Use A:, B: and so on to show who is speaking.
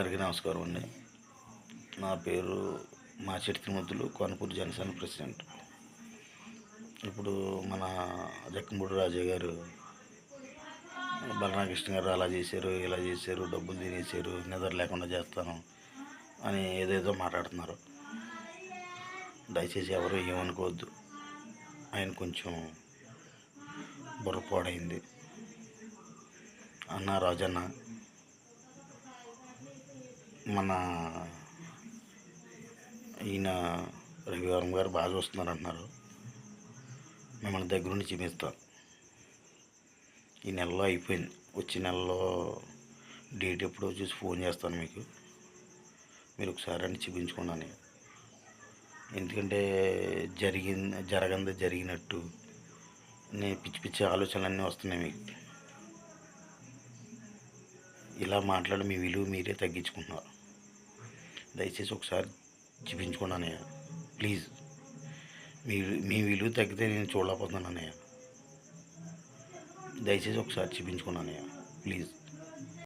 A: అందరికీ నమస్కారం అండి. నా పేరు మాచెట్టి తిరుమతులు, కోనపూర్ జనసేన ప్రెసిడెంట్. ఇప్పుడు మన జక్కంపూడి రాజయ్య గారు, బలరామకృష్ణ గారు అలా చేశారు, ఇలా చేశారు, డబ్బులు తినేశారు, నిద్ర లేకుండా చేస్తాను అని ఏదేదో మాట్లాడుతున్నారు. దయచేసి ఎవరు ఏమనుకోవద్దు. ఆయన కొంచెం బుర్రపాడైంది. అన్న రాజన్న, మన ఈయన రవివారం గారు బాగా చూస్తున్నారు అంటున్నారు. మిమ్మల్ని దగ్గరుండి చూపిస్తాను. ఈ నెలలో అయిపోయింది. వచ్చే నెలలో డేట్ ఎప్పుడో చూసి ఫోన్ చేస్తాను మీకు. మీరు ఒకసారి అని చూపించుకున్నాను. ఎందుకంటే జరగంది జరిగినట్టు నేను పిచ్చి పిచ్చి ఆలోచనలన్నీ వస్తున్నాయి మీకు. ఇలా మాట్లాడి మీ విలువ మీరే తగ్గించుకుంటున్నారు. దయచేసి ఒకసారి చూపించుకున్నానయ్య, ప్లీజ్. మీ విలువ తగ్గితే నేను చూడలేకపోతున్నానయ్య. దయచేసి ఒకసారి చూపించుకున్నానయ్య, ప్లీజ్.